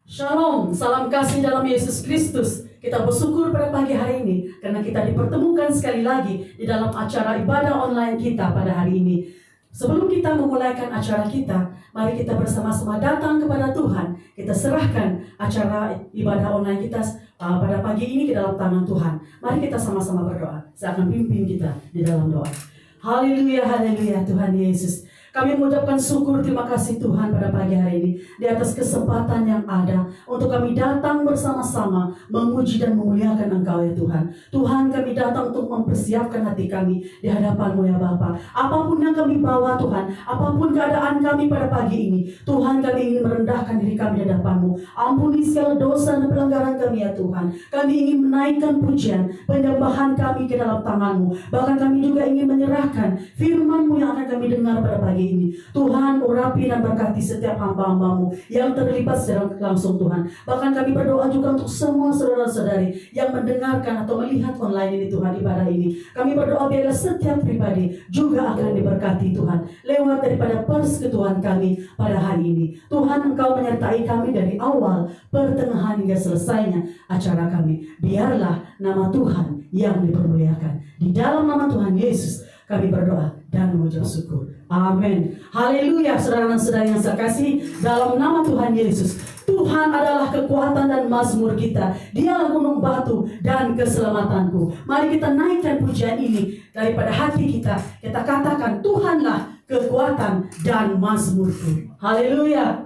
Shalom, salam kasih dalam Yesus Kristus. Kita bersyukur pada pagi hari ini karena kita dipertemukan sekali lagi di dalam acara ibadah online kita pada hari ini. Sebelum kita memulaikan acara kita, mari kita bersama-sama datang kepada Tuhan. Kita serahkan acara ibadah online kita pada pagi ini ke dalam tangan Tuhan. Mari kita sama-sama berdoa. Saya akan pimpin kita di dalam doa. Haleluya, haleluya Tuhan Yesus. Kami mengucapkan syukur, terima kasih Tuhan pada pagi hari ini di atas kesempatan yang ada untuk kami datang bersama-sama memuji dan memuliakan Engkau ya Tuhan. Tuhan, kami datang untuk mempersiapkan hati kami di hadapan-Mu ya Bapa. Apapun yang kami bawa Tuhan, apapun keadaan kami pada pagi ini, Tuhan, kami ingin merendahkan diri kami di hadapan-Mu. Ampuni segala dosa dan pelanggaran kami ya Tuhan. Kami ingin menaikkan pujian, penyembahan kami ke dalam tangan-Mu. Bahkan kami juga ingin menyerahkan firman-Mu yang akan kami dengar pada pagi ini. Tuhan, urapi dan berkati setiap hamba-hamba-Mu yang terlibat secara langsung Tuhan. Bahkan kami berdoa juga untuk semua saudara-saudari yang mendengarkan atau melihat online ini Tuhan, ibadah ini. Kami berdoa biarlah setiap pribadi juga akan diberkati Tuhan lewat daripada persekutuan kami pada hari ini. Tuhan, Engkau menyertai kami dari awal, pertengahan hingga selesainya acara kami. Biarlah nama Tuhan yang dipermuliakan. Di dalam nama Tuhan Yesus kami berdoa dan mengucap syukur. Amin. Haleluya, saudara dan saudari yang saya kasih, dalam nama Tuhan Yesus. Tuhan adalah kekuatan dan mazmur kita. Dialah gunung batu dan keselamatanku. Mari kita naikkan pujian ini daripada hati kita. Kita katakan, Tuhanlah kekuatan dan mazmurku. Haleluya.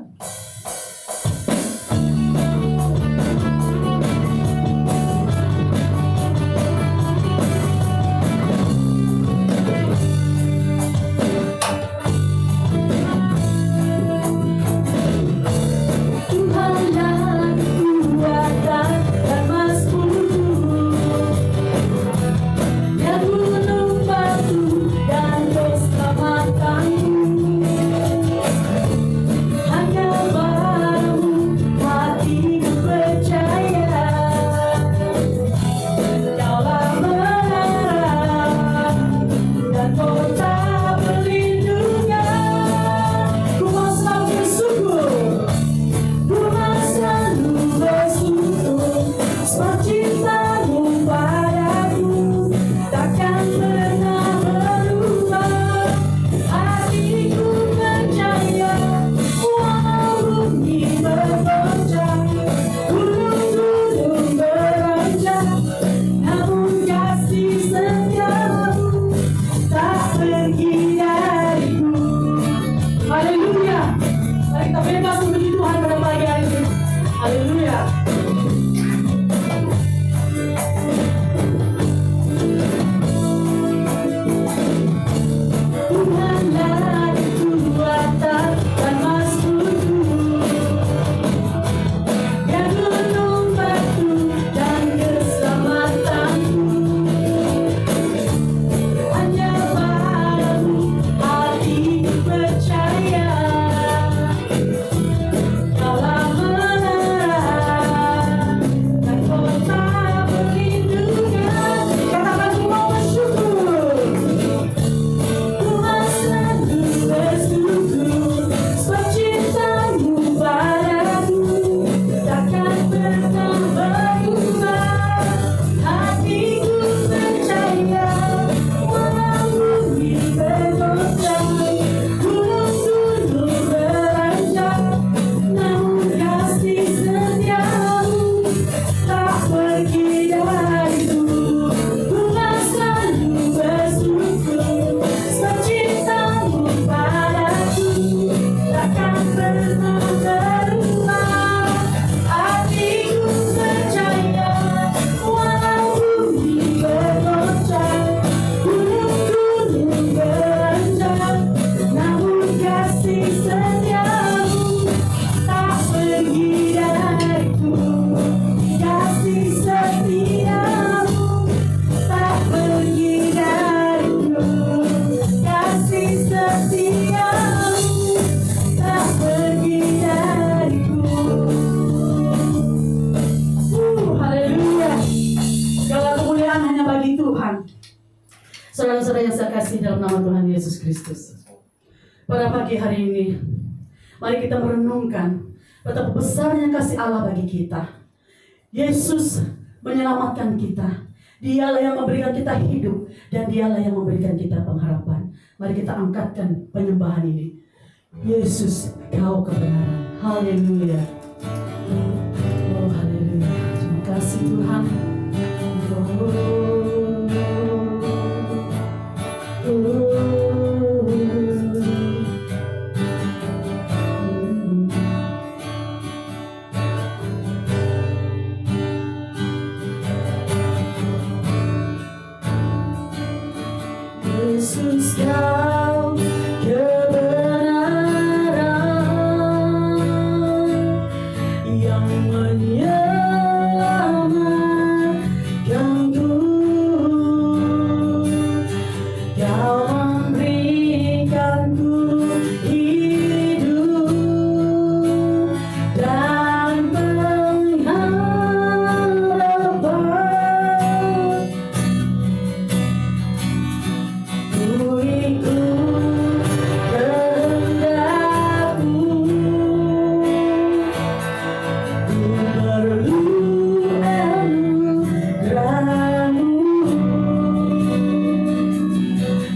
Saudara-saudara yang saya kasih dalam nama Tuhan Yesus Kristus, pada pagi hari ini, mari kita merenungkan betapa besarnya kasih Allah bagi kita. Yesus menyelamatkan kita. Dialah yang memberikan kita hidup, dan Dialah yang memberikan kita pengharapan. Mari kita angkatkan penyembahan ini. Yesus, Kau kebenaran. Haleluya. Oh, haleluya. Terima kasih Tuhan. Yesus, Kau kebenaran yang menyelamatkanku. Kau memberikanku hidup dan pengharapan. Ku ikut kehendakmu, ku perlu anugerahmu.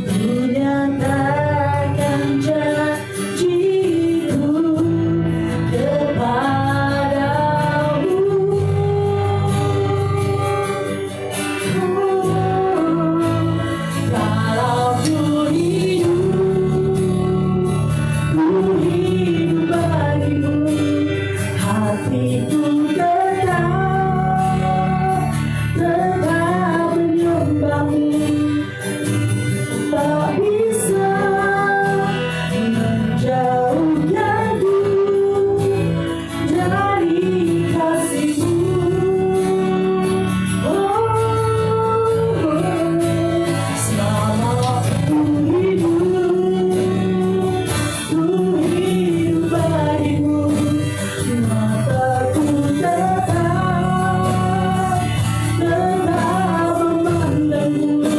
Ku nyatakan janjiku kepadamu. Kalau ku hidup bagimu, hatiku tetap menyembahmu. Tak bisa menjauhkanku dari kasih-Mu. Selama ku hidup bagimu, mataku tetap memandangmu.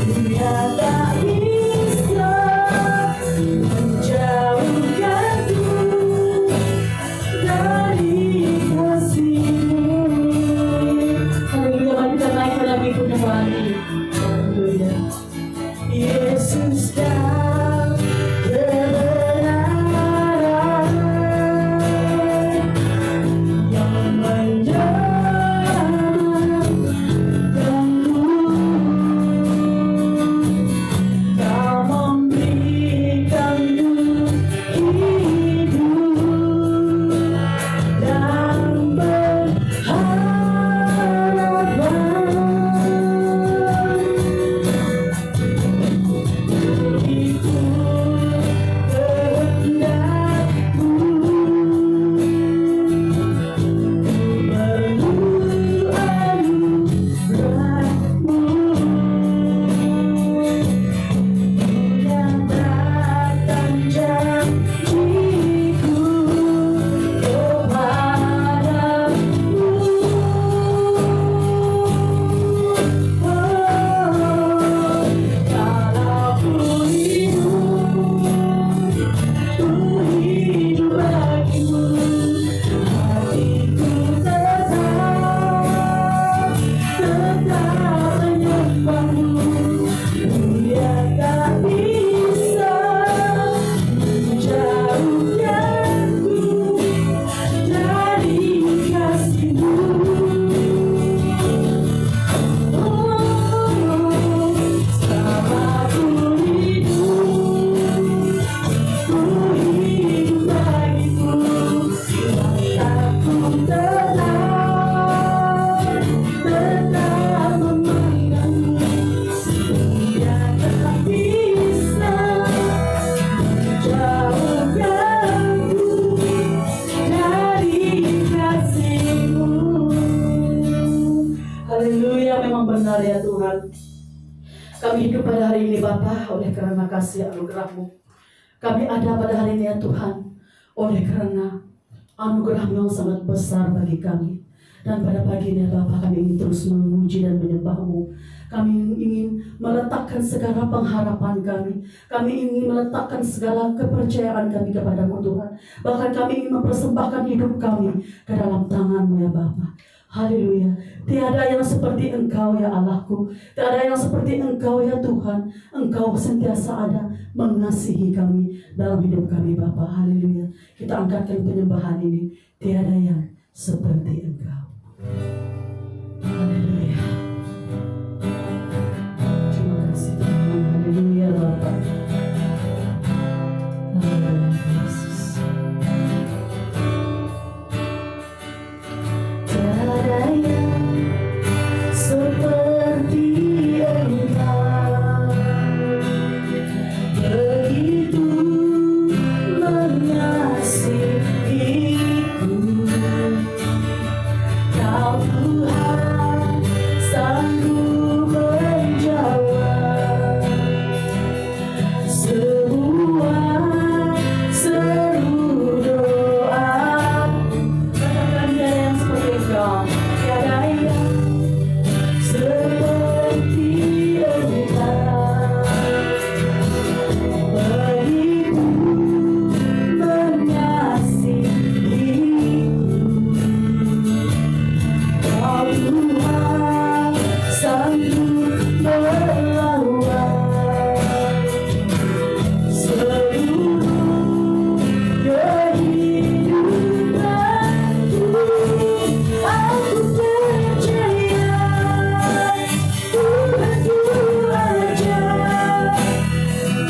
Dunia tak bisa menjauhkanku dari kasih-Mu. Haleluya, mari kita naik dalam hidupnya kembali. Haleluya. Yesus, Kau kebenaran yang menyelamatkanku. Kau memberikanku hidup dan pengharapan. benar ya Tuhan. Kami hidup pada hari ini Bapa oleh karena kasih anugerah-Mu. Kami ada pada hari ini ya Tuhan oleh karena anugerah-Mu yang sangat besar bagi kami. Dan pada pagi ini Bapa, kami ingin terus memuji dan menyembah-Mu. Kami ingin meletakkan segala pengharapan kami. Kami ingin meletakkan segala kepercayaan kami kepada-Mu Tuhan. Bahkan kami ingin mempersembahkan hidup kami ke dalam tangan-Mu ya Bapa. Haleluya. Tiada yang seperti Engkau ya Allahku. Tiada yang seperti Engkau ya Tuhan. Engkau sentiasa ada mengasihi kami dalam hidup kami Bapa. Haleluya. Kita angkatkan penyembahan ini. Tiada yang seperti Engkau. Haleluya. Terima kasih Tuhan. Haleluya Bapa. Haleluya Yesus. Tiada yang seperti Engkau, begitu mengasihiku. Kau Tuhan sanggup menjawab semua seru doaku. Katakan tiada yang seperti Engkau, tiada yang seperti Engkau, begitu mengasihiku. Kau Tuhan sanggup melawan seluruh kehidupanku. Aku percaya Tuhanku aja,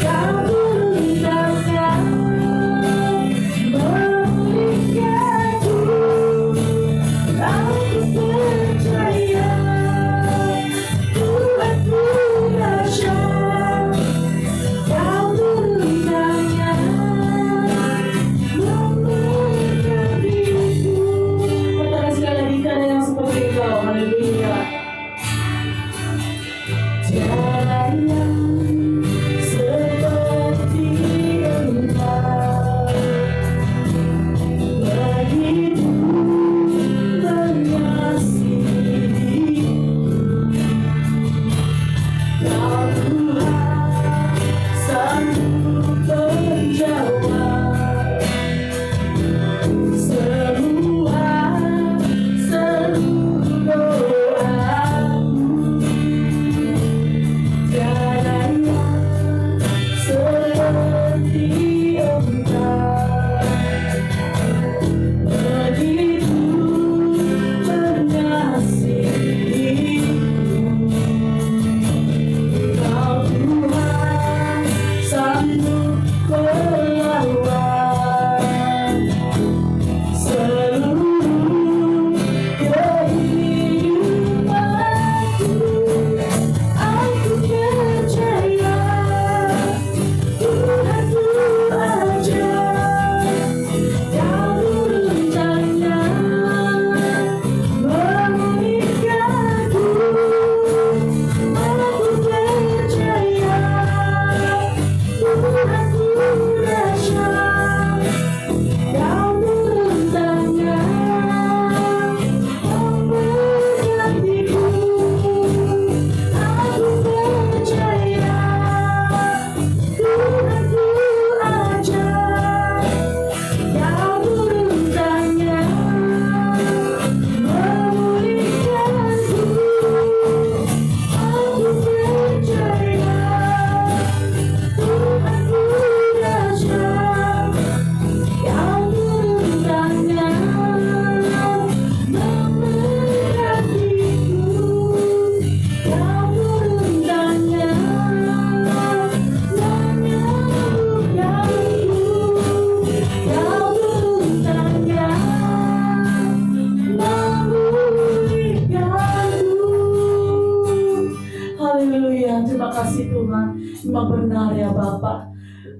Kau berundangkan memulihkanku. Aku percaya Tuhanku dahsyat, Kau berundangnya memulihkan diriku. Katakan sekali lagi, tiada yang seperti Engkau. Haleluya. Tiada yang seperti Engkau, begitu mengasihiku. Kau Tuhan sanggup menjawab semua seru doaku. Tiada yang seperti Engkau, begitu mengasihiku. Kau Tuhan sanggup melawan seluruh kehidupanku. Aku percaya Tuhanku aja, Kau berundangnya memulihkanku. Aku percaya Tuhanku dahsyat, Kau berundangnya memberkatiku. Aku percaya Tuhanku aja, Kau berundangnya memulihkanku. Aku percaya Tuhanku dahsyat, Kau berundangnya memberkatiku. Kau berundangnya menyembuhkanku. Kau berundangnya memulihkanku. Haleluya, terima kasih Tuhan. Memang benar ya Bapa.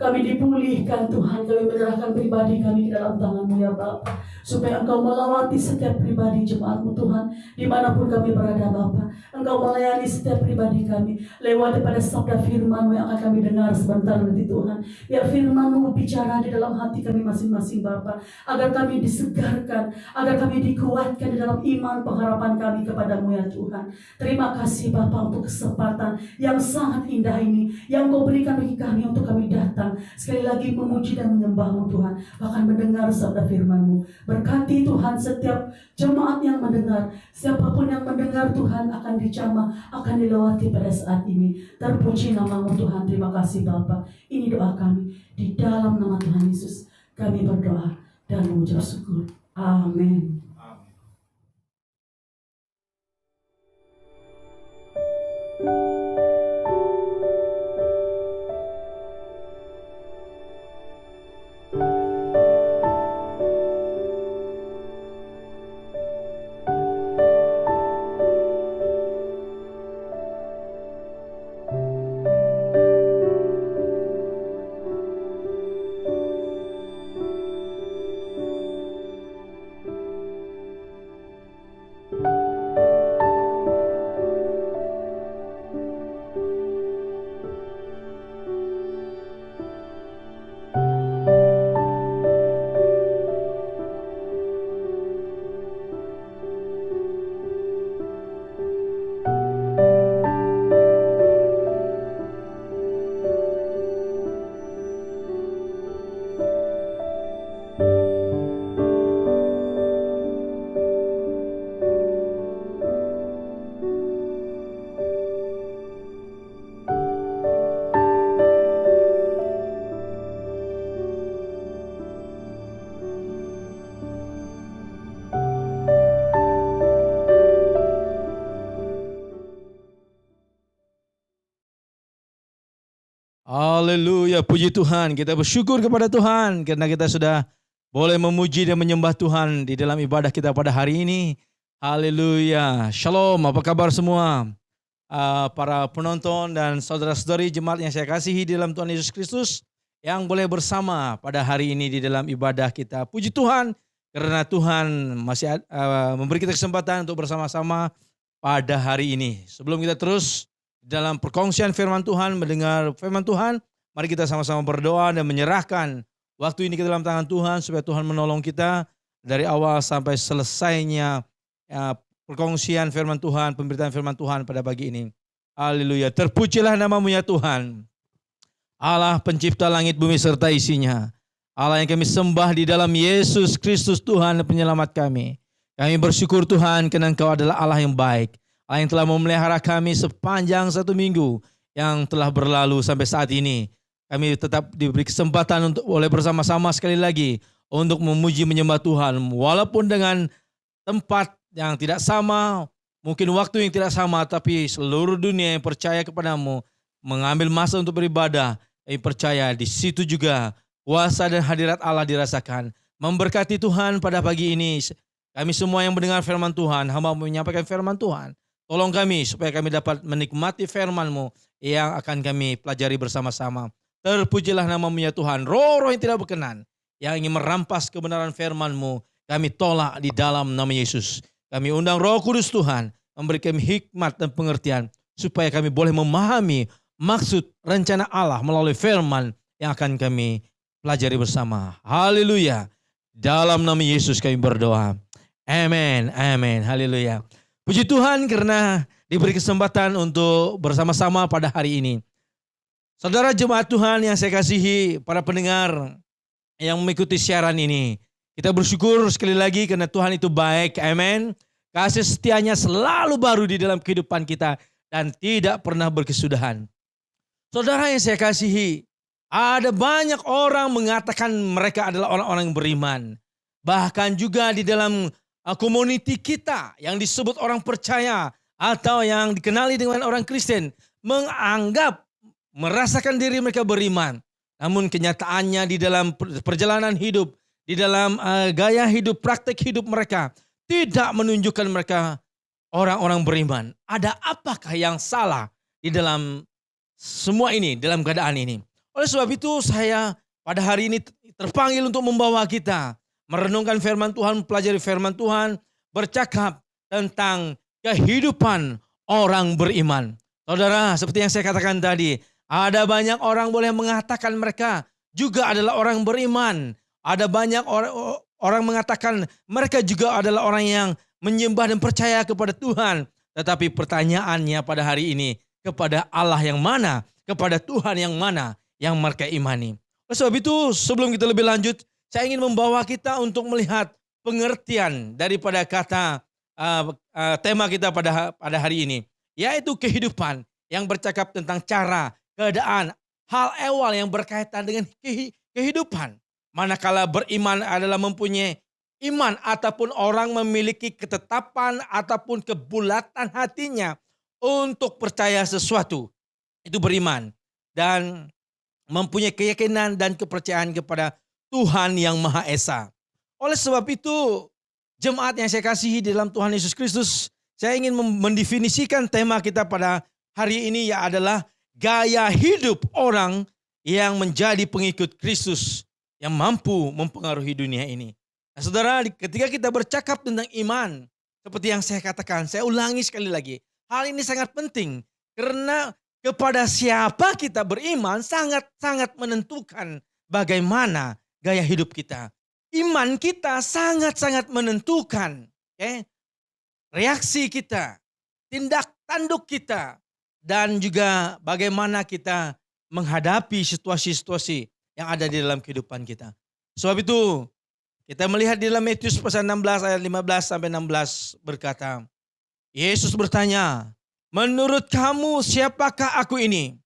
Kami dipulihkan Tuhan, kami menyerahkan pribadi kami ke dalam tangan-Mu ya Bapa, supaya Engkau melawati setiap pribadi jemaat-Mu Tuhan, dimanapun kami berada Bapa. Engkau melayani setiap pribadi kami, lewat pada sabda firman-Mu yang akan kami dengar sebentar nanti Tuhan. Biar firman-Mu bicara di dalam hati kami masing-masing Bapa, agar kami disegarkan, agar kami dikuatkan di dalam iman pengharapan kami kepadamu ya Tuhan. Terima kasih Bapa untuk kesempatan yang sangat indah ini yang Kau berikan bagi kami untuk kami datang sekali lagi memuji dan menyembah-Mu Tuhan, bahkan mendengar sabda firman-Mu. Berkati Tuhan setiap jemaat yang mendengar, siapapun yang mendengar Tuhan akan dijamah, akan dilewati pada saat ini. Terpuji nama-Mu Tuhan. Terima kasih Bapa. Ini doa kami di dalam nama Tuhan Yesus. Kami berdoa dan mengucap syukur. Amin. Haleluya, puji Tuhan. Kita bersyukur kepada Tuhan karena kita sudah boleh memuji dan menyembah Tuhan di dalam ibadah kita pada hari ini. Haleluya. Shalom, apa kabar semua? Para penonton dan saudara-saudari jemaat yang saya kasihi di dalam Tuhan Yesus Kristus yang boleh bersama pada hari ini di dalam ibadah kita. Puji Tuhan karena Tuhan masih memberi kita kesempatan untuk bersama-sama pada hari ini. Sebelum kita terus dalam perkongsian firman Tuhan, mendengar firman Tuhan, mari kita sama-sama berdoa dan menyerahkan waktu ini ke dalam tangan Tuhan supaya Tuhan menolong kita dari awal sampai selesainya perkongsian firman Tuhan, pemberitaan firman Tuhan pada pagi ini. Haleluya, terpujilah nama-Mu ya Tuhan, Allah pencipta langit bumi serta isinya, Allah yang kami sembah di dalam Yesus Kristus Tuhan dan penyelamat kami. Kami bersyukur Tuhan karena Engkau adalah Allah yang baik, Allah yang telah memelihara kami sepanjang 1 minggu yang telah berlalu sampai saat ini. Kami tetap diberi kesempatan untuk boleh bersama-sama sekali lagi untuk memuji menyembah Tuhan. Walaupun dengan tempat yang tidak sama, mungkin waktu yang tidak sama, tapi seluruh dunia yang percaya kepadamu mengambil masa untuk beribadah. Kami percaya di situ juga kuasa dan hadirat Allah dirasakan. Memberkati Tuhan pada pagi ini. Kami semua yang mendengar firman Tuhan, hamba menyampaikan firman Tuhan. Tolong kami supaya kami dapat menikmati firman-Mu yang akan kami pelajari bersama-sama. Terpujilah nama-Mu ya Tuhan. Roh-roh yang tidak berkenan, yang ingin merampas kebenaran firman-Mu, kami tolak di dalam nama Yesus. Kami undang Roh Kudus Tuhan, memberi kami hikmat dan pengertian, supaya kami boleh memahami maksud rencana Allah melalui firman yang akan kami pelajari bersama. Haleluya. Dalam nama Yesus kami berdoa. Amin, amin, haleluya. Puji Tuhan karena diberi kesempatan untuk bersama-sama pada hari ini. Saudara jemaat Tuhan yang saya kasihi, para pendengar yang mengikuti siaran ini, kita bersyukur sekali lagi karena Tuhan itu baik, amin. Kasih setianya selalu baru di dalam kehidupan kita dan tidak pernah berkesudahan. Saudara yang saya kasihi, ada banyak orang mengatakan mereka adalah orang-orang yang beriman. Bahkan juga di dalam community kita yang disebut orang percaya atau yang dikenali dengan orang Kristen menganggap merasakan diri mereka beriman. Namun kenyataannya di dalam perjalanan hidup, di dalam gaya hidup, praktek hidup mereka tidak menunjukkan mereka orang-orang beriman. Ada apakah yang salah di dalam semua ini, dalam keadaan ini? Oleh sebab itu saya pada hari ini terpanggil untuk membawa kita merenungkan firman Tuhan, pelajari firman Tuhan, bercakap tentang kehidupan orang beriman. Saudara, seperti yang saya katakan tadi, ada banyak orang boleh mengatakan mereka juga adalah orang beriman. Ada banyak orang mengatakan mereka juga adalah orang yang menyembah dan percaya kepada Tuhan. Tetapi pertanyaannya pada hari ini, kepada Allah yang mana, kepada Tuhan yang mana yang mereka imani. Oleh sebab itu, sebelum kita lebih lanjut, saya ingin membawa kita untuk melihat pengertian daripada kata tema kita pada hari ini, yaitu kehidupan yang bercakap tentang cara, keadaan, hal ehwal yang berkaitan dengan kehidupan. Manakala beriman adalah mempunyai iman ataupun orang memiliki ketetapan ataupun kebulatan hatinya untuk percaya sesuatu, itu beriman dan mempunyai keyakinan dan kepercayaan kepada Tuhan yang Maha Esa. Oleh sebab itu, jemaat yang saya kasihi di dalam Tuhan Yesus Kristus, saya ingin mendefinisikan tema kita pada hari ini adalah gaya hidup orang yang menjadi pengikut Kristus yang mampu mempengaruhi dunia ini. Nah, saudara, ketika kita bercakap tentang iman, seperti yang saya katakan, saya ulangi sekali lagi, hal ini sangat penting karena kepada siapa kita beriman sangat-sangat menentukan bagaimana gaya hidup kita. Iman kita sangat-sangat menentukan reaksi kita, tindak tanduk kita, dan juga bagaimana kita menghadapi situasi-situasi yang ada di dalam kehidupan kita. Sebab itu, kita melihat di dalam Matius pasal 16 ayat 15 sampai 16 berkata, Yesus bertanya, "Menurut kamu siapakah aku ini?"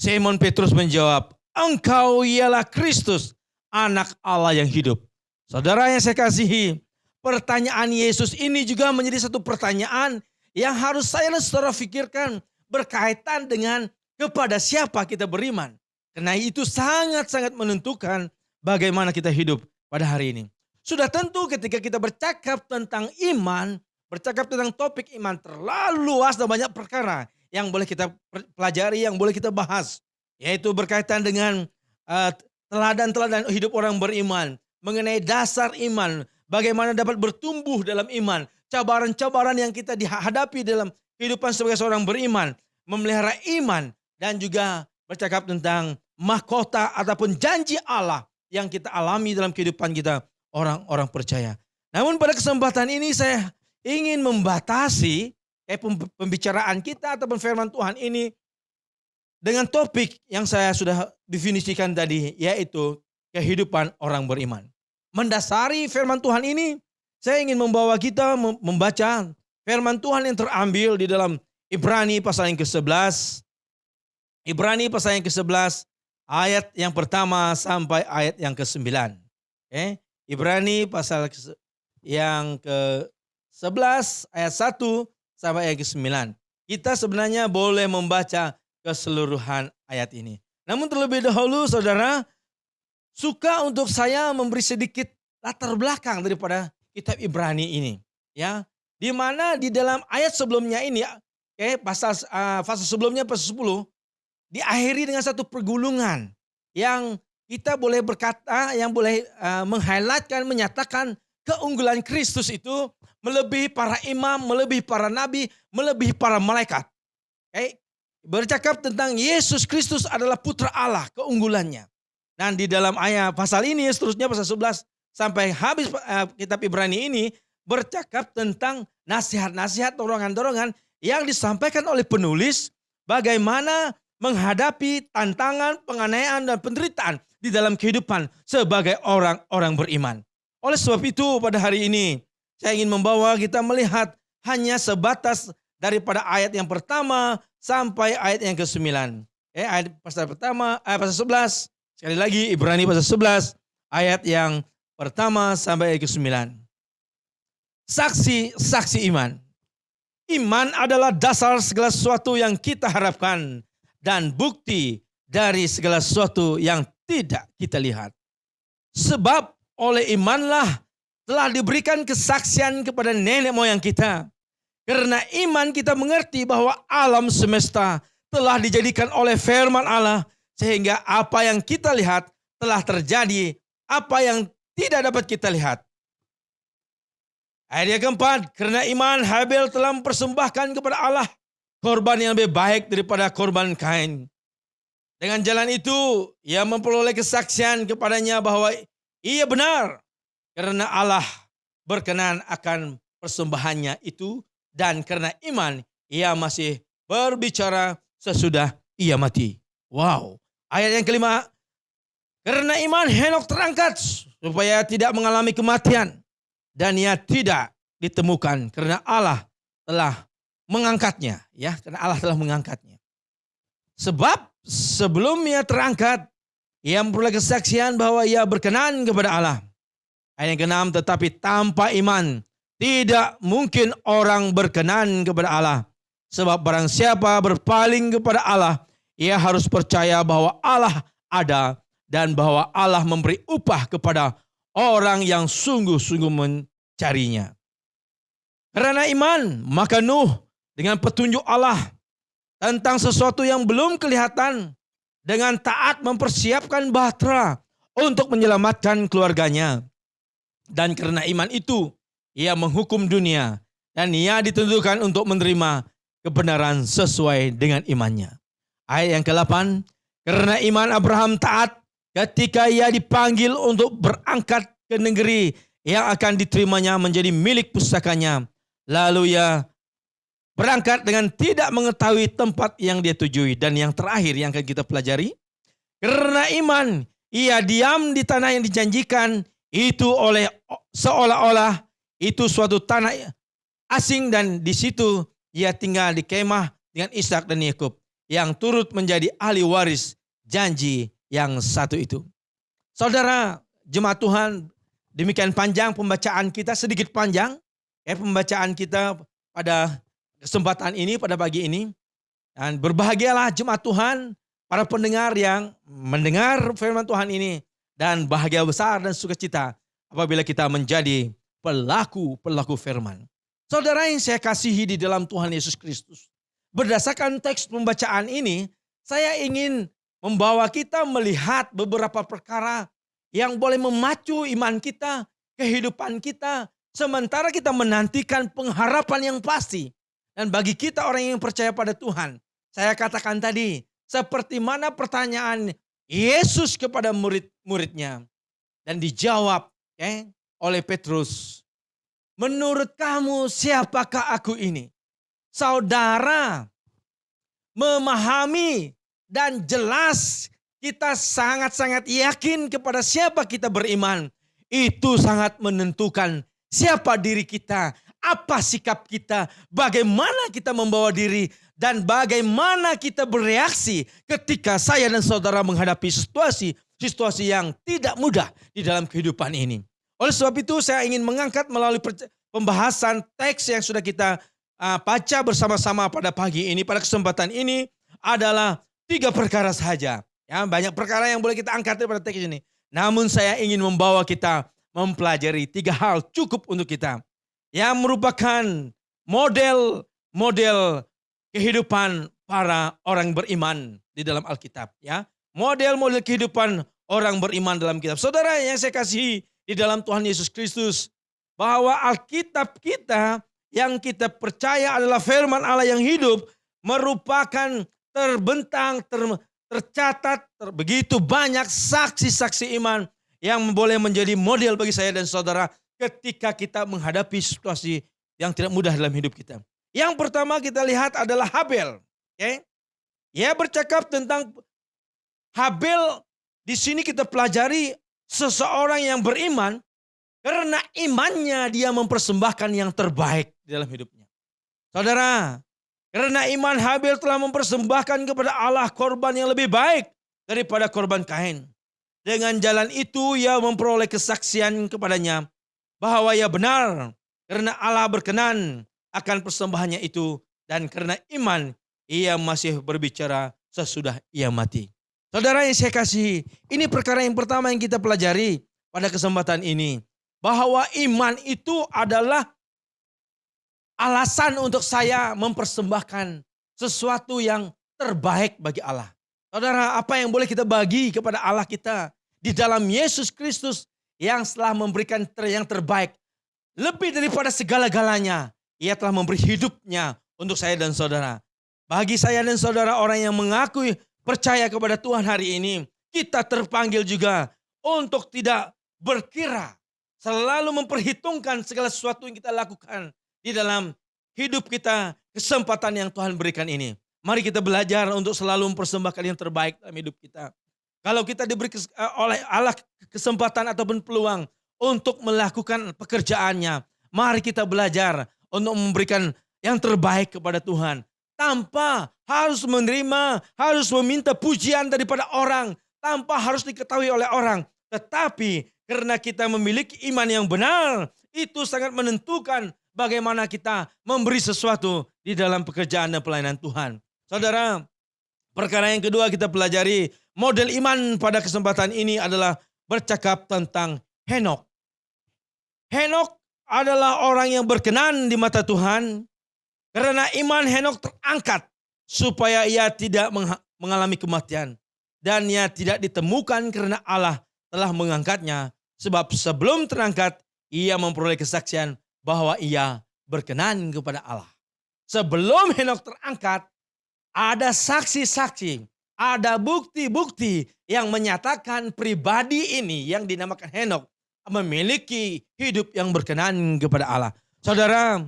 Simon Petrus menjawab, "Engkau ialah Kristus, Anak Allah yang hidup." Saudara yang saya kasihi, pertanyaan Yesus ini juga menjadi satu pertanyaan yang harus saya dan saudara pikirkan berkaitan dengan kepada siapa kita beriman. Karena itu sangat-sangat menentukan bagaimana kita hidup pada hari ini. Sudah tentu ketika kita bercakap tentang iman, bercakap tentang topik iman terlalu luas dan banyak perkara yang boleh kita pelajari, yang boleh kita bahas. Yaitu berkaitan dengan teladan-teladan hidup orang beriman, mengenai dasar iman, bagaimana dapat bertumbuh dalam iman, cabaran-cabaran yang kita dihadapi dalam kehidupan sebagai seorang beriman, memelihara iman, dan juga bercakap tentang mahkota ataupun janji Allah yang kita alami dalam kehidupan kita orang-orang percaya. Namun pada kesempatan ini saya ingin membatasi pembicaraan kita ataupun firman Tuhan ini dengan topik yang saya sudah definisikan tadi, yaitu kehidupan orang beriman. Mendasari firman Tuhan ini, saya ingin membawa kita membaca firman Tuhan yang terambil di dalam Ibrani pasal yang ke-11. Ibrani pasal yang ke-11 ayat yang pertama sampai ayat yang ke-9. Ibrani pasal yang ke-11 ayat 1 sampai ayat ke-9. Kita sebenarnya boleh membaca keseluruhan ayat ini. Namun terlebih dahulu saudara, suka untuk saya memberi sedikit latar belakang daripada kitab Ibrani ini. Ya, di mana di dalam ayat sebelumnya ini, pasal sebelumnya pasal 10, diakhiri dengan satu pergulungan yang kita boleh berkata, yang boleh meng-highlightkan, menyatakan keunggulan Kristus itu melebihi para imam, melebihi para nabi, melebihi para malaikat. Bercakap tentang Yesus Kristus adalah putra Allah, keunggulannya. Dan di dalam ayat pasal ini seterusnya pasal 11 sampai habis kitab Ibrani ini bercakap tentang nasihat-nasihat, dorongan-dorongan yang disampaikan oleh penulis bagaimana menghadapi tantangan, penganiayaan dan penderitaan di dalam kehidupan sebagai orang-orang beriman. Oleh sebab itu pada hari ini saya ingin membawa kita melihat hanya sebatas daripada ayat yang pertama sampai ayat yang ke-9. Ayat pasal pertama, pasal 11. Sekali lagi Ibrani pasal 11 ayat yang pertama sampai ayat ke-9. Saksi iman. Iman adalah dasar segala sesuatu yang kita harapkan dan bukti dari segala sesuatu yang tidak kita lihat. Sebab oleh imanlah telah diberikan kesaksian kepada nenek moyang kita. Karena iman kita mengerti bahwa alam semesta telah dijadikan oleh firman Allah Sehingga apa yang kita lihat telah terjadi, apa yang tidak dapat kita lihat. Ayat yang keempat, karena iman Habel telah mempersembahkan kepada Allah korban yang lebih baik daripada korban Kain. Dengan jalan itu, ia memperoleh kesaksian kepadanya bahwa ia benar. Karena Allah berkenan akan persembahannya itu. Dan karena iman, ia masih berbicara sesudah ia mati. Wow. Ayat yang kelima, karena iman Henokh terangkat supaya tidak mengalami kematian. Dan ia tidak ditemukan karena Allah telah mengangkatnya. Ya, karena Allah telah mengangkatnya. Sebab sebelum ia terangkat, ia memperoleh kesaksian bahwa ia berkenan kepada Allah. Ayat yang keenam, tetapi tanpa iman tidak mungkin orang berkenan kepada Allah. Sebab barang siapa berpaling kepada Allah, ia harus percaya bahwa Allah ada dan bahwa Allah memberi upah kepada orang yang sungguh-sungguh mencarinya. Karena iman, maka Nuh dengan petunjuk Allah tentang sesuatu yang belum kelihatan, dengan taat mempersiapkan bahtera untuk menyelamatkan keluarganya. Dan karena iman itu, ia menghukum dunia dan ia ditentukan untuk menerima kebenaran sesuai dengan imannya. Ayat yang ke-8, karena iman Abraham taat ketika ia dipanggil untuk berangkat ke negeri yang akan diterimanya menjadi milik pusakanya. Lalu ia berangkat dengan tidak mengetahui tempat yang dia tujui. Dan yang terakhir yang akan kita pelajari, karena iman ia diam di tanah yang dijanjikan itu oleh seolah-olah itu suatu tanah asing, dan di situ ia tinggal di kemah dengan Ishak dan Yakub yang turut menjadi ahli waris janji yang satu itu. Saudara jemaat Tuhan, demikian panjang pembacaan kita, sedikit panjang pembacaan kita pada kesempatan ini, pada pagi ini. Dan berbahagialah jemaat Tuhan, para pendengar yang mendengar firman Tuhan ini, dan bahagia besar dan sukacita apabila kita menjadi pelaku firman. Saudara yang saya kasihi di dalam Tuhan Yesus Kristus, berdasarkan teks pembacaan ini, saya ingin membawa kita melihat beberapa perkara yang boleh memacu iman kita, kehidupan kita, sementara kita menantikan pengharapan yang pasti. Dan bagi kita orang yang percaya pada Tuhan, saya katakan tadi, seperti mana pertanyaan Yesus kepada murid-muridnya, dan dijawab oleh Petrus, menurut kamu siapakah aku ini? Saudara memahami dan jelas kita sangat-sangat yakin kepada siapa kita beriman. Itu sangat menentukan siapa diri kita, apa sikap kita, bagaimana kita membawa diri, dan bagaimana kita bereaksi ketika saya dan saudara menghadapi situasi yang tidak mudah di dalam kehidupan ini. Oleh sebab itu saya ingin mengangkat melalui pembahasan teks yang sudah kita baca bersama-sama pada pagi ini, pada kesempatan ini adalah 3 perkara saja. Ya, banyak perkara yang boleh kita angkat pada teks ini. Namun saya ingin membawa kita mempelajari 3 hal cukup untuk kita, yang merupakan model kehidupan para orang beriman di dalam Alkitab. Ya, model-model kehidupan orang beriman dalam kitab. Saudara yang saya kasihi di dalam Tuhan Yesus Kristus, bahwa Alkitab kita yang kita percaya adalah firman Allah yang hidup, merupakan terbentang, tercatat begitu banyak saksi-saksi iman yang boleh menjadi model bagi saya dan saudara ketika kita menghadapi situasi yang tidak mudah dalam hidup kita. Yang pertama kita lihat adalah Habel. Ia bercakap tentang Habel. Di sini kita pelajari seseorang yang beriman, karena imannya dia mempersembahkan yang terbaik di dalam hidupnya. Saudara, karena iman Habel telah mempersembahkan kepada Allah korban yang lebih baik daripada korban Kain. Dengan jalan itu ia memperoleh kesaksian kepadanya bahwa ia benar, karena Allah berkenan akan persembahannya itu, dan karena iman ia masih berbicara sesudah ia mati. Saudara yang saya kasihi, ini perkara yang pertama yang kita pelajari pada kesempatan ini, bahwa iman itu adalah alasan untuk saya mempersembahkan sesuatu yang terbaik bagi Allah. Saudara, apa yang boleh kita bagi kepada Allah kita di dalam Yesus Kristus yang telah memberikan yang terbaik. Lebih daripada segala-galanya, Ia telah memberi hidupnya untuk saya dan saudara. Bagi saya dan saudara orang yang mengakui percaya kepada Tuhan hari ini, kita terpanggil juga untuk tidak berkira, selalu memperhitungkan segala sesuatu yang kita lakukan di dalam hidup kita, kesempatan yang Tuhan berikan ini. Mari kita belajar untuk selalu mempersembahkan yang terbaik dalam hidup kita. Kalau kita diberi oleh Allah kesempatan ataupun peluang untuk melakukan pekerjaannya, mari kita belajar untuk memberikan yang terbaik kepada Tuhan. Tanpa harus menerima, harus meminta pujian daripada orang, tanpa harus diketahui oleh orang. Tetapi karena kita memiliki iman yang benar, itu sangat menentukan bagaimana kita memberi sesuatu di dalam pekerjaan dan pelayanan Tuhan. Saudara, perkara yang kedua kita pelajari model iman pada kesempatan ini adalah bercakap tentang Henokh. Henokh adalah orang yang berkenan di mata Tuhan karena iman Henokh terangkat supaya ia tidak mengalami kematian dan ia tidak ditemukan karena Allah telah mengangkatnya, sebab sebelum terangkat ia memperoleh kesaksian bahwa ia berkenan kepada Allah. Sebelum Henokh terangkat, ada saksi-saksi, ada bukti-bukti yang menyatakan pribadi ini yang dinamakan Henokh memiliki hidup yang berkenan kepada Allah. Saudara,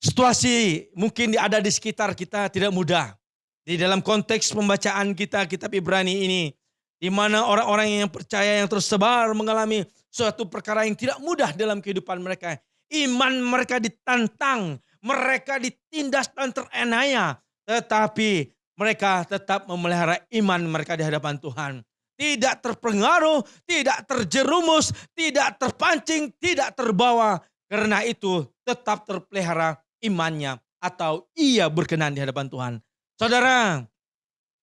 situasi mungkin ada di sekitar kita tidak mudah. Di dalam konteks pembacaan kita kitab Ibrani ini, di mana orang-orang yang percaya yang tersebar mengalami suatu perkara yang tidak mudah dalam kehidupan mereka. Iman mereka ditantang, mereka ditindas dan terenaya. Tetapi mereka tetap memelihara iman mereka di hadapan Tuhan. Tidak terpengaruh, tidak terjerumus, tidak terpancing, tidak terbawa. Karena itu tetap terpelihara imannya atau ia berkenan di hadapan Tuhan. Saudara,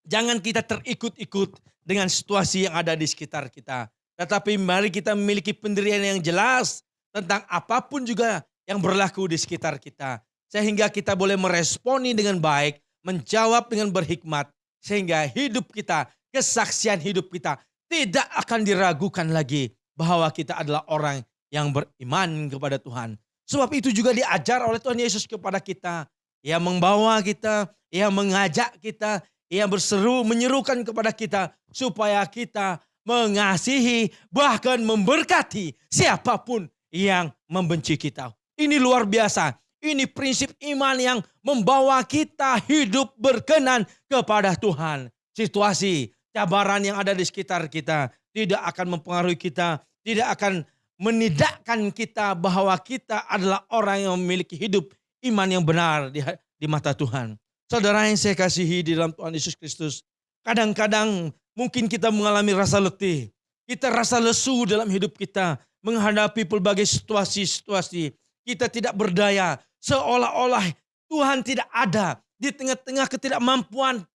jangan kita terikut-ikut dengan situasi yang ada di sekitar kita. Tetapi mari kita memiliki pendirian yang jelas tentang apapun juga yang berlaku di sekitar kita. Sehingga kita boleh meresponi dengan baik, menjawab dengan berhikmat, sehingga hidup kita, kesaksian hidup kita tidak akan diragukan lagi bahwa kita adalah orang yang beriman kepada Tuhan. Sebab itu juga diajar oleh Tuhan Yesus kepada kita. Ia membawa kita, ia mengajak kita, ia menyerukan kepada kita supaya kita mengasihi, bahkan memberkati siapapun yang membenci kita. Ini luar biasa. Ini prinsip iman yang membawa kita hidup berkenan kepada Tuhan. Situasi, cabaran yang ada di sekitar kita tidak akan mempengaruhi kita, tidak akan menidakkan kita bahwa kita adalah orang yang memiliki hidup iman yang benar di mata Tuhan. Saudara yang saya kasihi di dalam Tuhan Yesus Kristus, kadang-kadang mungkin kita mengalami rasa letih, kita rasa lesu dalam hidup kita menghadapi pelbagai situasi-situasi. Kita tidak berdaya, seolah-olah Tuhan tidak ada di tengah-tengah ketidakmampuan,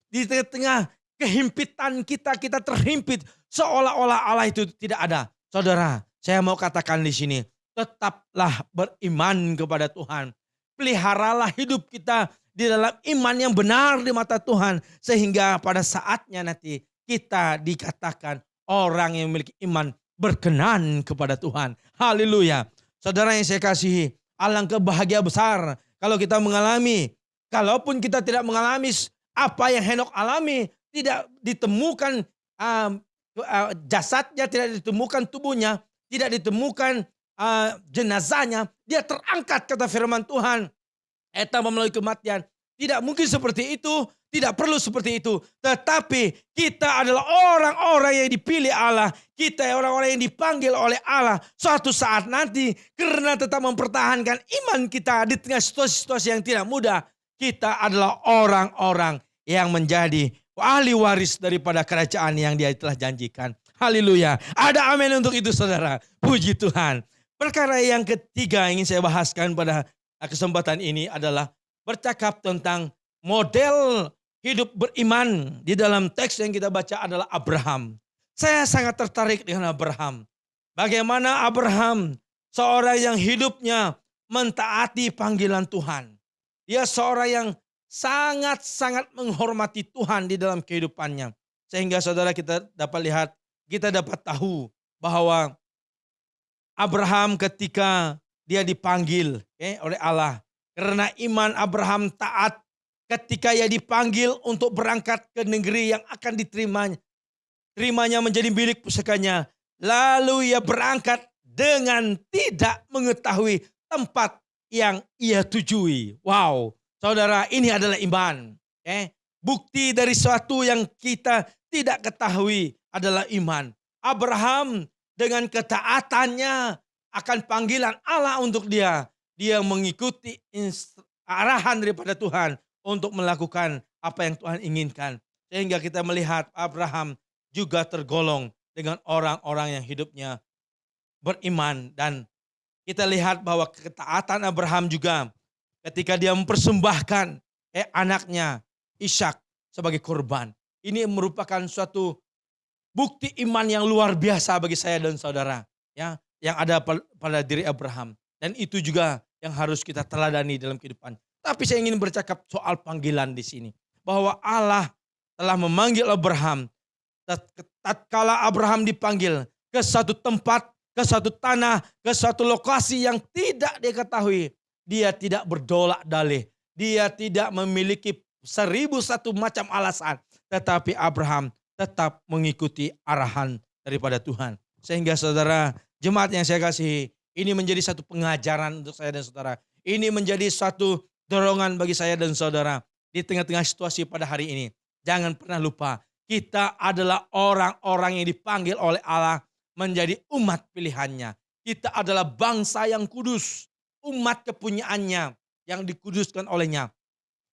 di tengah-tengah kehimpitan kita terhimpit, seolah-olah Allah itu tidak ada. Saudara, saya mau katakan di sini, tetaplah beriman kepada Tuhan. Peliharalah hidup kita di dalam iman yang benar di mata Tuhan, sehingga pada saatnya nanti kita dikatakan orang yang memiliki iman berkenan kepada Tuhan. Haleluya. Saudara yang saya kasihi, alangkah bahagia besar kalau kita mengalami, kalaupun kita tidak mengalami apa yang Henokh alami, tidak ditemukan jasadnya, tidak ditemukan tubuhnya, tidak ditemukan jenazahnya, dia terangkat kata firman Tuhan. Eta melalui kematian. Tidak mungkin seperti itu, tidak perlu seperti itu. Tetapi kita adalah orang-orang yang dipilih Allah. Kita orang-orang yang dipanggil oleh Allah. Suatu saat nanti karena tetap mempertahankan iman kita di tengah situasi-situasi yang tidak mudah. Kita adalah orang-orang yang menjadi ahli waris daripada kerajaan yang Dia telah janjikan. Haleluya. Ada amin untuk itu saudara. Puji Tuhan. Perkara yang ketiga yang ingin saya bahaskan pada kesempatan ini adalah bercakap tentang model hidup beriman di dalam teks yang kita baca adalah Abraham. Saya sangat tertarik dengan Abraham. Bagaimana Abraham seorang yang hidupnya mentaati panggilan Tuhan. Dia seorang yang sangat-sangat menghormati Tuhan di dalam kehidupannya. Sehingga saudara kita dapat lihat, kita dapat tahu bahwa Abraham ketika dia dipanggil oleh Allah. Karena iman Abraham taat ketika ia dipanggil untuk berangkat ke negeri yang akan terimanya menjadi milik pusakanya. Lalu ia berangkat dengan tidak mengetahui tempat yang ia tujui. Wow, saudara, ini adalah iman. Bukti dari sesuatu yang kita tidak ketahui adalah iman. Abraham dengan ketaatannya akan panggilan Allah untuk dia mengikuti arahan daripada Tuhan untuk melakukan apa yang Tuhan inginkan. Sehingga kita melihat Abraham juga tergolong dengan orang-orang yang hidupnya beriman. Dan kita lihat bahwa ketaatan Abraham juga ketika dia mempersembahkan anaknya Ishak sebagai korban. Ini merupakan suatu bukti iman yang luar biasa bagi saya dan saudara, ya, yang ada pada diri Abraham. Dan itu juga yang harus kita teladani dalam kehidupan. Tapi saya ingin bercakap soal panggilan di sini. Bahwa Allah telah memanggil Abraham. Tatkala Abraham dipanggil ke satu tempat, ke satu tanah, ke satu lokasi yang tidak diketahui. Dia tidak berdolak-dalih. Dia tidak memiliki 1001 macam alasan. Tetapi Abraham tetap mengikuti arahan daripada Tuhan. Sehingga saudara, jemaat yang saya kasihi, ini menjadi satu pengajaran untuk saya dan saudara. Ini menjadi satu dorongan bagi saya dan saudara. Di tengah-tengah situasi pada hari ini. Jangan pernah lupa, kita adalah orang-orang yang dipanggil oleh Allah menjadi umat pilihannya. Kita adalah bangsa yang kudus. Umat kepunyaannya yang dikuduskan olehnya.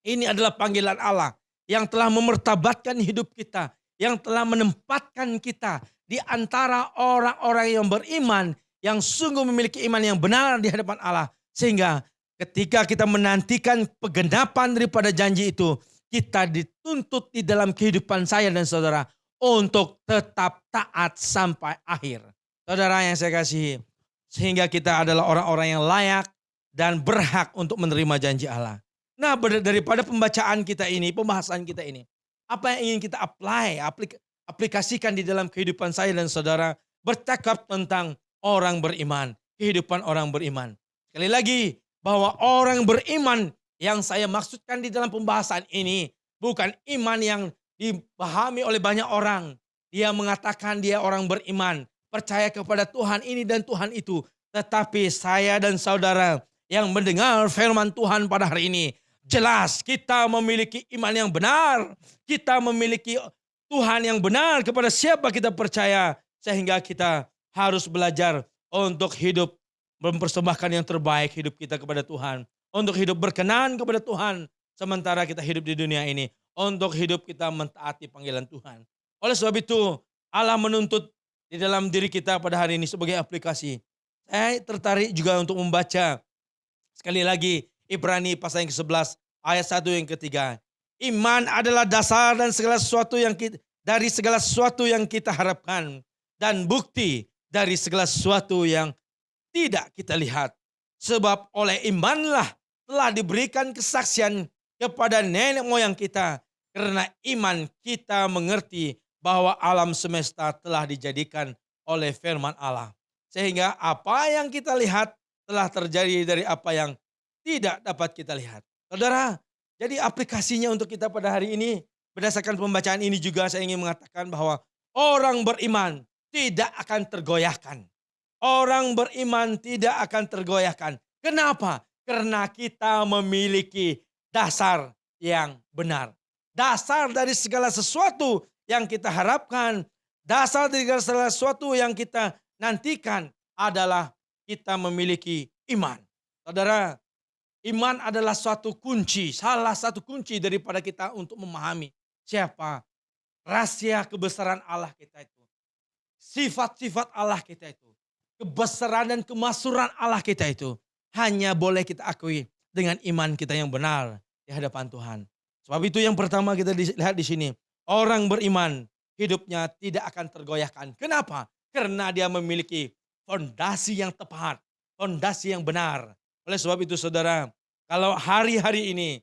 Ini adalah panggilan Allah yang telah memertabatkan hidup kita. Yang telah menempatkan kita di antara orang-orang yang beriman. Yang sungguh memiliki iman yang benar di hadapan Allah. Sehingga ketika kita menantikan penggenapan daripada janji itu. Kita dituntut di dalam kehidupan saya dan saudara. Untuk tetap taat sampai akhir. Saudara yang saya kasihi. Sehingga kita adalah orang-orang yang layak dan berhak untuk menerima janji Allah. Nah, daripada pembacaan kita ini, pembahasan kita ini, apa yang ingin kita aplikasikan di dalam kehidupan saya dan saudara, bercakap tentang orang beriman, kehidupan orang beriman. Sekali lagi, bahwa orang beriman yang saya maksudkan di dalam pembahasan ini, bukan iman yang dipahami oleh banyak orang. Dia mengatakan dia orang beriman, percaya kepada Tuhan ini dan Tuhan itu. Tetapi saya dan saudara yang mendengar firman Tuhan pada hari ini, jelas kita memiliki iman yang benar. Kita memiliki Tuhan yang benar kepada siapa kita percaya. Sehingga kita harus belajar untuk hidup mempersembahkan yang terbaik hidup kita kepada Tuhan. Untuk hidup berkenan kepada Tuhan. Sementara kita hidup di dunia ini. Untuk hidup kita mentaati panggilan Tuhan. Oleh sebab itu Allah menuntut di dalam diri kita pada hari ini sebagai aplikasi. Saya tertarik juga untuk membaca sekali lagi Ibrani pasal yang ke-11 ayat 1 yang ketiga. Iman adalah dasar dan segala sesuatu dari segala sesuatu yang kita harapkan. Dan bukti dari segala sesuatu yang tidak kita lihat. Sebab oleh imanlah telah diberikan kesaksian kepada nenek moyang kita. Karena iman kita mengerti bahwa alam semesta telah dijadikan oleh firman Allah. Sehingga apa yang kita lihat telah terjadi dari apa yang tidak dapat kita lihat. Saudara, jadi aplikasinya untuk kita pada hari ini, berdasarkan pembacaan ini juga saya ingin mengatakan bahwa orang beriman tidak akan tergoyahkan. Orang beriman tidak akan tergoyahkan. Kenapa? Karena kita memiliki dasar yang benar. Dasar dari segala sesuatu yang kita harapkan, dasar dari segala sesuatu yang kita nantikan adalah kita memiliki iman. Saudara, iman adalah suatu kunci, salah satu kunci daripada kita untuk memahami siapa rahasia kebesaran Allah kita itu. Sifat-sifat Allah kita itu. Kebesaran dan kemasuran Allah kita itu hanya boleh kita akui dengan iman kita yang benar di hadapan Tuhan. Sebab itu yang pertama kita lihat di sini. Orang beriman hidupnya tidak akan tergoyahkan. Kenapa? Karena dia memiliki fondasi yang tepat. Fondasi yang benar. Oleh sebab itu saudara, kalau hari-hari ini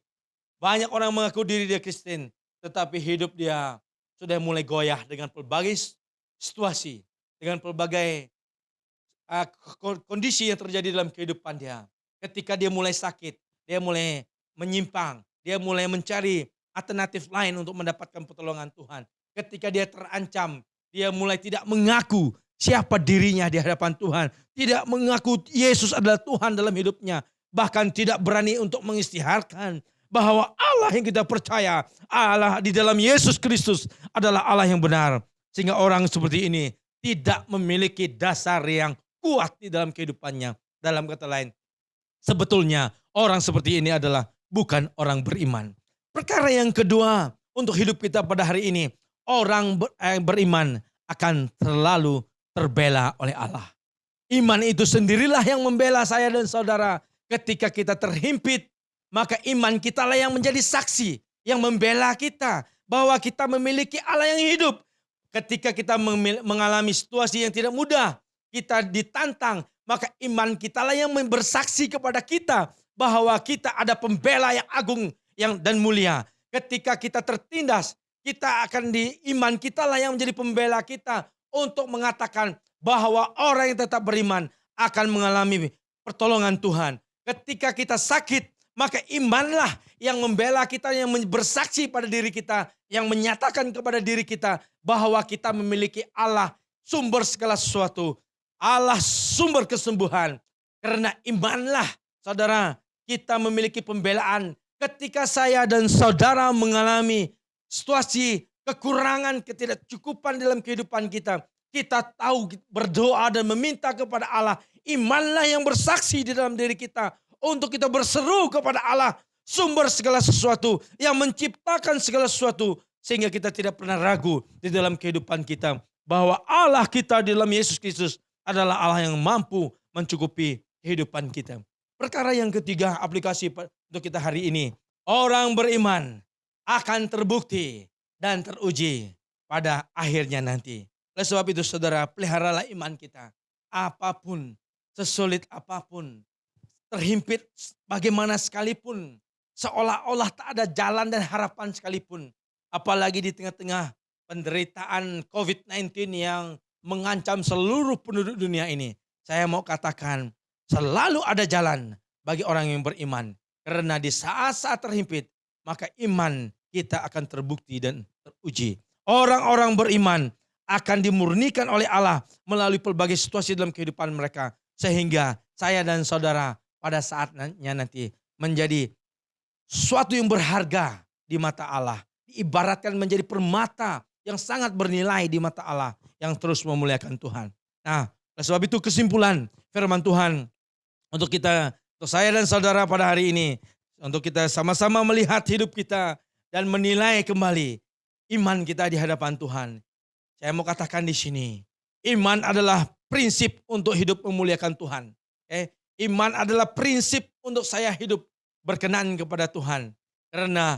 banyak orang mengaku diri dia Kristen. Tetapi hidup dia sudah mulai goyah dengan pelbagai situasi, dengan pelbagai kondisi yang terjadi dalam kehidupan dia. Ketika dia mulai sakit, dia mulai menyimpang, dia mulai mencari alternatif lain untuk mendapatkan pertolongan Tuhan. Ketika dia terancam, dia mulai tidak mengaku siapa dirinya di hadapan Tuhan. Tidak mengaku Yesus adalah Tuhan dalam hidupnya. Bahkan tidak berani untuk mengisytiharkan bahwa Allah yang kita percaya, Allah di dalam Yesus Kristus adalah Allah yang benar. Sehingga orang seperti ini tidak memiliki dasar yang kuat di dalam kehidupannya. Dalam kata lain, sebetulnya orang seperti ini adalah bukan orang beriman. Perkara yang kedua untuk hidup kita pada hari ini, orang beriman akan selalu terbela oleh Allah. Iman itu sendirilah yang membela saya dan saudara. Ketika kita terhimpit, maka iman kita lah yang menjadi saksi, yang membela kita. Bahwa kita memiliki Allah yang hidup. Ketika kita mengalami situasi yang tidak mudah, kita ditantang, maka iman kita lah yang bersaksi kepada kita. Bahwa kita ada pembela yang agung dan mulia. Ketika kita tertindas, kita akan iman kita lah yang menjadi pembela kita. Untuk mengatakan bahwa orang yang tetap beriman akan mengalami pertolongan Tuhan. Ketika kita sakit, maka imanlah yang membela kita, yang bersaksi pada diri kita, yang menyatakan kepada diri kita bahwa kita memiliki Allah sumber segala sesuatu, Allah sumber kesembuhan. Karena imanlah, saudara, kita memiliki pembelaan. Ketika saya dan saudara mengalami situasi kekurangan, ketidakcukupan dalam kehidupan kita, kita tahu berdoa dan meminta kepada Allah. Imanlah yang bersaksi di dalam diri kita untuk kita berseru kepada Allah, sumber segala sesuatu, yang menciptakan segala sesuatu, sehingga kita tidak pernah ragu di dalam kehidupan kita bahwa Allah kita di dalam Yesus Kristus adalah Allah yang mampu mencukupi kehidupan kita. Perkara yang ketiga, aplikasi untuk kita hari ini, orang beriman akan terbukti dan teruji pada akhirnya nanti. Oleh sebab itu saudara, peliharalah iman kita. Apapun, sesulit apapun, terhimpit bagaimana sekalipun, seolah-olah tak ada jalan dan harapan sekalipun. Apalagi di tengah-tengah penderitaan COVID-19 yang mengancam seluruh penduduk dunia ini. Saya mau katakan, selalu ada jalan bagi orang yang beriman. Karena di saat-saat terhimpit, maka iman kita akan terbukti dan teruji. Orang-orang beriman akan dimurnikan oleh Allah melalui pelbagai situasi dalam kehidupan mereka. Sehingga saya dan saudara pada saatnya nanti menjadi sesuatu yang berharga di mata Allah. Diibaratkan menjadi permata yang sangat bernilai di mata Allah yang terus memuliakan Tuhan. Nah, oleh sebab itu kesimpulan firman Tuhan untuk saya dan saudara pada hari ini, untuk kita sama-sama melihat hidup kita dan menilai kembali iman kita di hadapan Tuhan. Saya mau katakan di sini, iman adalah prinsip untuk hidup memuliakan Tuhan. Iman adalah prinsip untuk saya hidup berkenan kepada Tuhan. Karena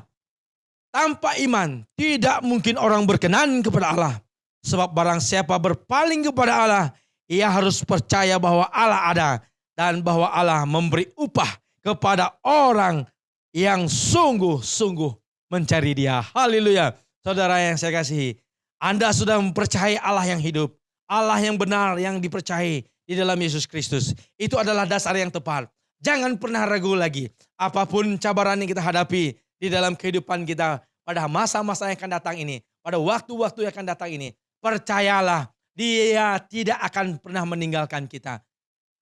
tanpa iman tidak mungkin orang berkenan kepada Allah. Sebab barang siapa berpaling kepada Allah, ia harus percaya bahwa Allah ada dan bahwa Allah memberi upah kepada orang yang sungguh-sungguh mencari Dia. Haleluya. Saudara yang saya kasihi, Anda sudah mempercayai Allah yang hidup, Allah yang benar yang dipercayai di dalam Yesus Kristus. Itu adalah dasar yang tepat. Jangan pernah ragu lagi. Apapun cabaran yang kita hadapi di dalam kehidupan kita pada masa-masa yang akan datang ini, pada waktu-waktu yang akan datang ini, percayalah, Dia tidak akan pernah meninggalkan kita.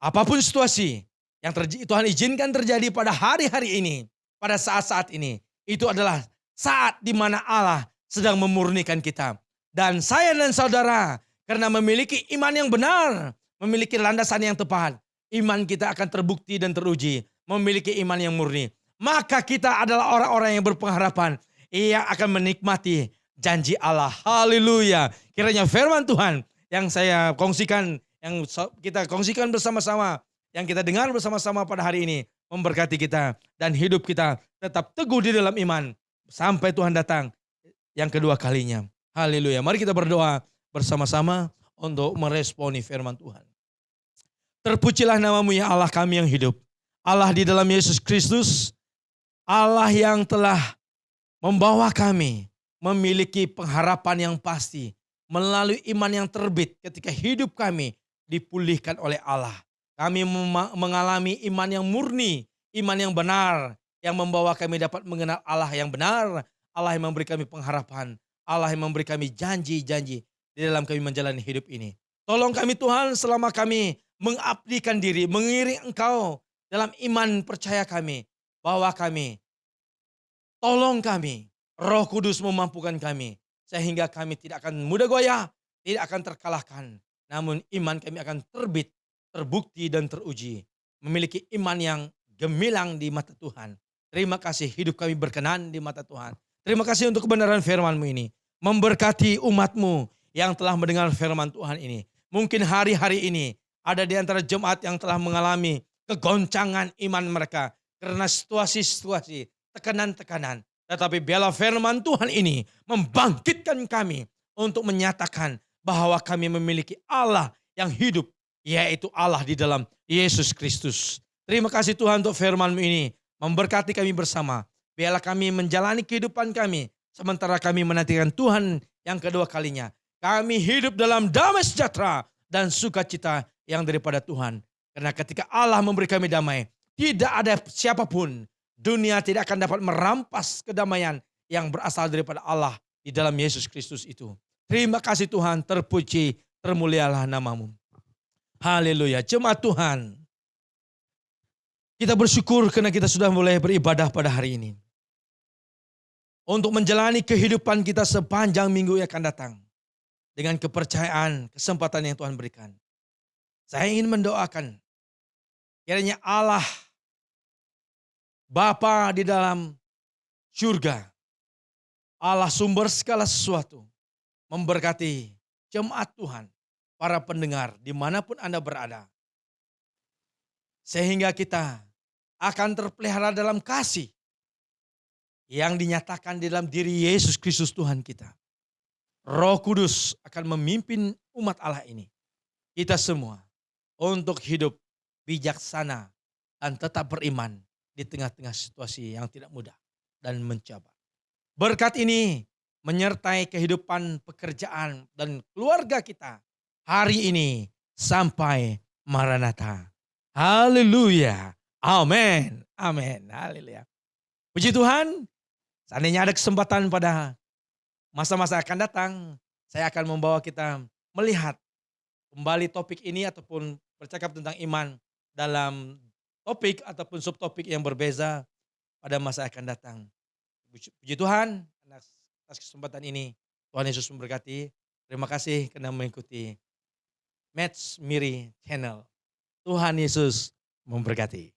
Apapun situasi yang Tuhan izinkan terjadi pada hari-hari ini, pada saat-saat ini, itu adalah saat di mana Allah sedang memurnikan kita. Dan saya dan saudara, karena memiliki iman yang benar, memiliki landasan yang tepat, iman kita akan terbukti dan teruji, memiliki iman yang murni. Maka kita adalah orang-orang yang berpengharapan, ia akan menikmati janji Allah. Haleluya. Kiranya firman Tuhan yang saya kongsikan, yang kita kongsikan bersama-sama, yang kita dengar bersama-sama pada hari ini, memberkati kita dan hidup kita tetap teguh di dalam iman sampai Tuhan datang yang kedua kalinya. Haleluya. Mari kita berdoa bersama-sama untuk meresponi firman Tuhan. Terpujilah nama-Mu ya Allah kami yang hidup. Allah di dalam Yesus Kristus, Allah yang telah membawa kami memiliki pengharapan yang pasti melalui iman yang terbit ketika hidup kami dipulihkan oleh Allah. Kami mengalami iman yang murni, iman yang benar, yang membawa kami dapat mengenal Allah yang benar, Allah yang memberi kami pengharapan, Allah yang memberi kami janji-janji di dalam kami menjalani hidup ini. Tolong kami Tuhan selama kami mengabdikan diri, mengiring Engkau dalam iman percaya kami, bahwa kami, tolong kami, Roh Kudus memampukan kami, sehingga kami tidak akan mudah goyah, tidak akan terkalahkan. Namun iman kami akan terbit, terbukti dan teruji. Memiliki iman yang gemilang di mata Tuhan. Terima kasih hidup kami berkenan di mata Tuhan. Terima kasih untuk kebenaran firman-Mu ini. Memberkati umat-Mu yang telah mendengar firman Tuhan ini. Mungkin hari-hari ini ada di antara jemaat yang telah mengalami kegoncangan iman mereka karena situasi-situasi, tekanan-tekanan. Tetapi biarlah firman Tuhan ini membangkitkan kami untuk menyatakan bahwa kami memiliki Allah yang hidup, yaitu Allah di dalam Yesus Kristus. Terima kasih Tuhan untuk firman-Mu ini, memberkati kami bersama. Biarlah kami menjalani kehidupan kami, sementara kami menantikan Tuhan yang kedua kalinya. Kami hidup dalam damai sejahtera dan sukacita yang daripada Tuhan. Karena ketika Allah memberi kami damai, tidak ada siapapun, dunia tidak akan dapat merampas kedamaian yang berasal daripada Allah di dalam Yesus Kristus itu. Terima kasih Tuhan, terpuji, termulialah nama-Mu. Haleluya, jemaat Tuhan. Kita bersyukur karena kita sudah mulai beribadah pada hari ini. Untuk menjalani kehidupan kita sepanjang minggu yang akan datang. Dengan kepercayaan, kesempatan yang Tuhan berikan. Saya ingin mendoakan, kiranya Allah Bapa di dalam surga, Allah sumber segala sesuatu, memberkati jemaat Tuhan, para pendengar dimanapun Anda berada. Sehingga kita akan terpelihara dalam kasih yang dinyatakan di dalam diri Yesus Kristus Tuhan kita. Roh Kudus akan memimpin umat Allah ini, kita semua, untuk hidup bijaksana dan tetap beriman di tengah-tengah situasi yang tidak mudah dan mencoba. Berkat ini menyertai kehidupan pekerjaan dan keluarga kita hari ini sampai Maranatha. Haleluya. Amin. Amin. Haleluya. Puji Tuhan, seandainya ada kesempatan pada masa-masa akan datang, saya akan membawa kita melihat kembali topik ini ataupun bercakap tentang iman dalam topik ataupun subtopik yang berbeza pada masa akan datang. Puji Tuhan atas kesempatan ini. Tuhan Yesus memberkati. Terima kasih karena mengikuti Match Miri Channel. Tuhan Yesus memberkati.